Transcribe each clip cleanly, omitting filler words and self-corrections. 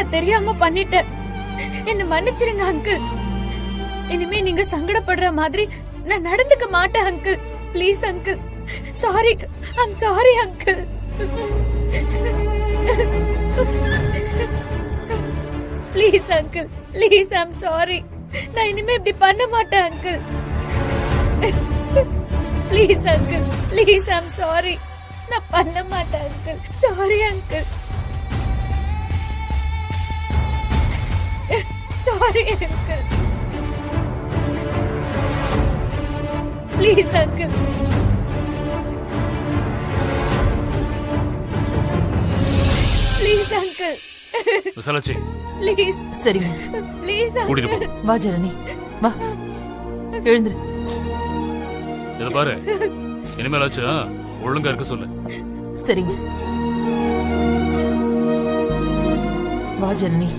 நான் தெரியாம பண்ணிட்டேன். என்ன மன்னிச்சிருங்க அங்கிள். இனிமே நீங்க சங்கடப்படுற மாதிரி நான் நடந்துக்க மாட்டேன் uncle. Please uncle. Sorry, I'm sorry uncle. Please uncle, please, I'm sorry. நான் இனிமே இப்படி பண்ண மாட்டேன் uncle. Please uncle, please, I'm sorry. நான் பண்ண மாட்டேன் uncle. Sorry uncle. Sorry uncle. Please uncle. Please uncle. Visalachi, please. சரிங்க, ப்ளீஸ் கூட்டிட்டு போ. வா ஜனனி, வா, எழுந்துரு. இத பாரு, இனிமேலாச்சும் ஒழுங்கா இருக்க சொல்லு. சரிங்க, வா ஜனனி.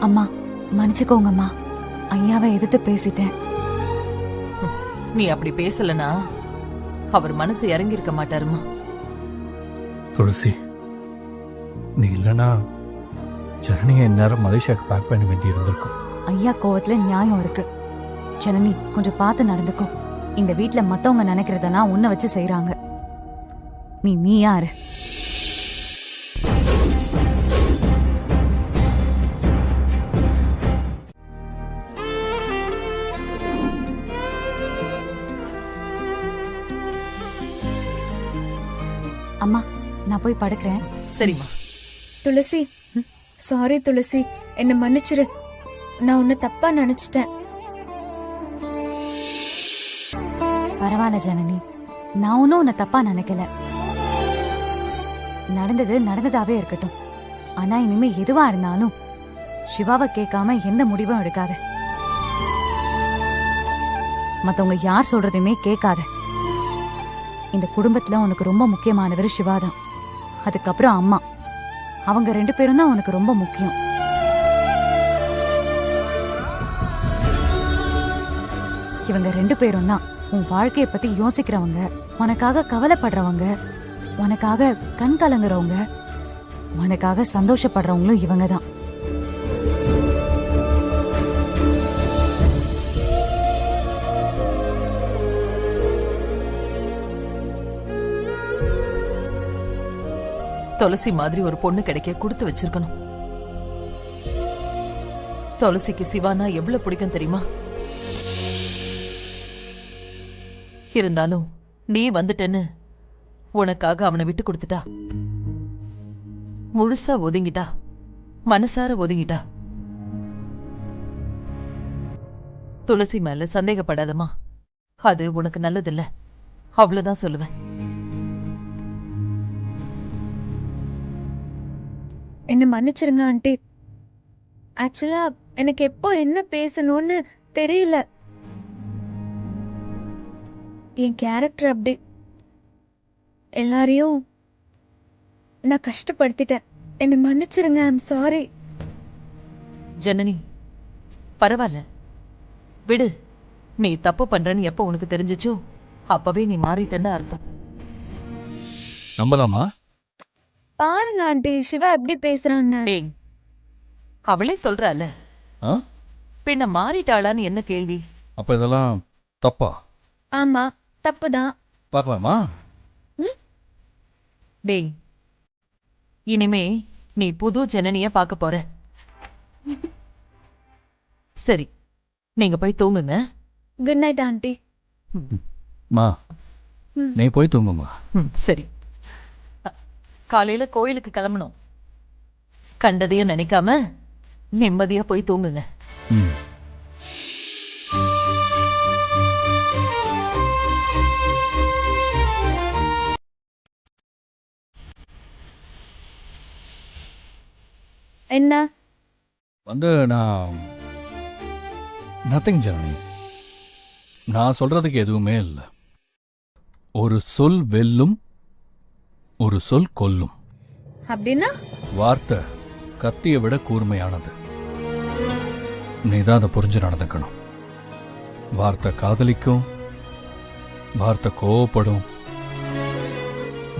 அம்மா மன்னிச்சுக்கோங்கம்மா, ஐயாவை எதிர்த்து பேசிட்டேன். நீ அப்படி பேசலனா அவர் மனசு இறங்கி இருக்க மாட்டாருமா. துளசி, நீ இல்லனா ஜனனியை இந்நேரம் மலேசியாவுக்கு பேக் பண்ண வேண்டி இருந்திருக்கும். ஐயா கோவத்துல நியாயம் இருக்கு. ஜனனி கொஞ்சம் பார்த்து நடந்துக்கோ. இந்த வீட்ல மத்தவங்க நினைக்கிறதெல்லாம் உன்னை வச்சு செய்யறாங்க. நீ யாரு? அம்மா நான் போய் படுக்கிறேன். சரிம்மா. துளசி, சாரி துளசி, என்ன மன்னிச்சிரு. நான் உன்னை தப்பா நினைச்சிட்டேன். பரவாயில்ல ஜனனி, நான் ஒன்னும் உன்னை தப்பா நினைக்கல. நடந்தது நடந்ததாவே இருக்கட்டும். ஆனா இனிமே எதுவா இருந்தாலும் சிவாவை கேட்காம எந்த முடிவும் எடுக்காத. மத்தவங்க யார் சொல்றதையுமே கேட்காத. இந்த குடும்பத்துல உனக்கு ரொம்ப முக்கியமானவர் சிவாதான். அதுக்கப்புறம் அம்மா. அவங்க 2 பேரும் தான் உனக்கு ரொம்ப முக்கியம். இவங்க 2 பேரும் தான் உன் வாழ்க்கைய பத்தி யோசிக்கிறவங்க, உனக்காக கவலைப்படுறவங்க, உனக்காக கண் கலங்குறவங்க, உனக்காக சந்தோஷப்படுறவங்களும் இவங்க தான். துளசி மாதிரி ஒரு பொண்ணு கிடைக்க கொடுத்து வச்சிருக்கணும். துளசிக்கு சிவானா எவ்வளவு பிடிக்கும் தெரியுமா? இருந்தாலும் நீ வந்துட்டேன்னு உனக்காக அவனை விட்டு கொடுத்துட்டா. முழுசா ஒதுங்கிட்டா, மனசார ஒதுங்கிட்டா. துளசி மேல சந்தேகப்படாதமா, அது உனக்கு நல்லதில்ல. அவ்வளவுதான் சொல்லுவேன். என்ன மன்னிச்சிருங்க ஆண்டி. ஆக்சுவலா எனக்கு எப்போ என்ன பேசணும்னு தெரியல. என் கேரக்டர் அப்படி. எல்லாரையும் நான் கஷ்டப்படுத்திட்டேன். என்ன மன்னிச்சிருங்க. I'm sorry. ஜனனி, பரவாயில்ல, விடு. நீ தப்பு பண்றன்னு எப்ப உனக்கு தெரிஞ்சிச்சோ அப்பவே நீ மாறிட்டேன்னு அர்த்தம். நம்பலாமா? பாருங்க ஆண்டி, சிவா எப்படி பேசுறான்னு. அவளே சொல்றால, பின்ன மாறிட்டாளான்னு என்ன கேள்வி? அப்ப இதெல்லாம் தப்பா? ஆமா, தப்புதான். பார்க்கலாமா? டேய், இனிமே நீ புது ஜனனிய பார்க்க போற. சரி, நீங்க போய் தூங்குங்க. Good night aunty. மா, நீ போய் தூங்குமா? சரி. காலையில கோயிலுக்கு கிளம்பணும். கண்டதையும் நினைக்காம நிம்மதியா போய் தூங்குங்க. என்ன நான் நத்திங் ஜனனி. நான் சொல்றதுக்கு எதுவுமே இல்லை. ஒரு சொல் வெல்லும், ஒரு சொல் கொல்லும். அப்படின்னா வார்த்தை கத்தியை விட கூர்மையானது. நீ தான் அதை புரிஞ்சு நடந்துக்கணும். வார்த்தை காதலிக்கும், வார்த்தை கோவப்படும்,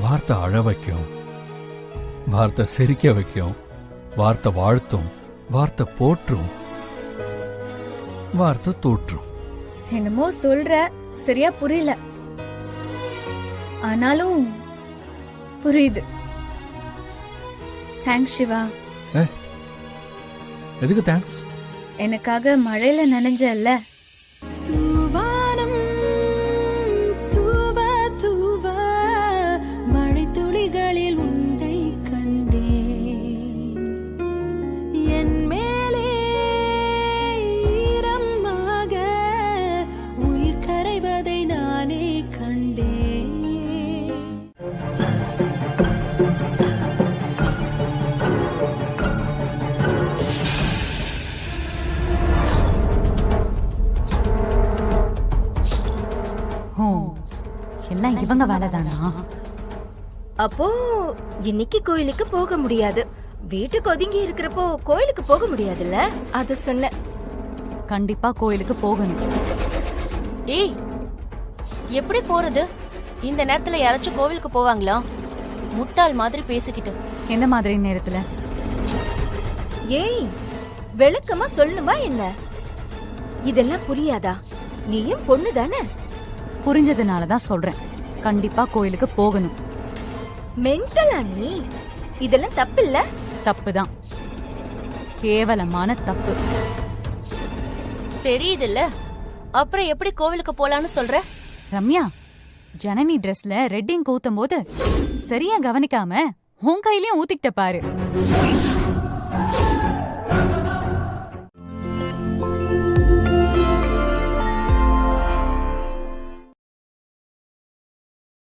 வார்த்தை அழ வைக்கும், வார்த்தை சிரிக்க வைக்கும், வார்த்தை வாழ்த்தும், வார்த்தை போற்றும், வார்த்தை தூற்றும். என்னமோ சொல்ற, சரியா புரியல. ஆனாலும் புரியுது. தேங்க்ஸ் சிவா. எதுக்கு தேங்க்ஸ்? எனக்காக மழையில நனைஞ்சல்ல. தூவானம் தூவ தூவ மழை துளிகளில் உண்டை கண்டேன். என் மேலே ஈரமாக உயிர் கரைவதை நானே கண்டேன். ஓ, எல்லாம் இவங்க வேலைதானா? அப்போ இன்னைக்கு கோயிலுக்கு போக முடியாது. வீட்டுக்கு ஒதுங்கி இருக்கிறப்போ கோயிலுக்கு போக முடியாதுல்ல, அத சொன்ன. கண்டிப்பா கோயிலுக்கு போகணும். ஏய், எப்படி போறது? இந்த நேரத்துல யாராச்சும் கோவிலுக்கு போவாங்களா? முட்டாள் மாதிரி பேசிக்கிட்டு. எந்த மாதிரி நேரத்துல? ஏய், விளக்கமா சொல்லணுமா என்ன? இதெல்லாம் புரியாதா? நீயும் பொண்ணு தானே? புரிஞ்சதுனாலதான் சொல்றேன். கண்டிப்பா கோயிலுக்கு போகணும். மென்டலா நீ? இதெல்லாம் தப்பு இல்ல? தப்புதான், கேவலமான தப்பு. தெரியுதுல்ல, அப்புறம் எப்படி கோவிலுக்கு போலான்னு சொல்ற? ரம்யா, ஜனனி ட்ரெஸ்ல ரெட்டிங் ஊத்தும் போது சரியா கவனிக்காம உன் கையிலயும் ஊத்திக்கிட்ட பாரு.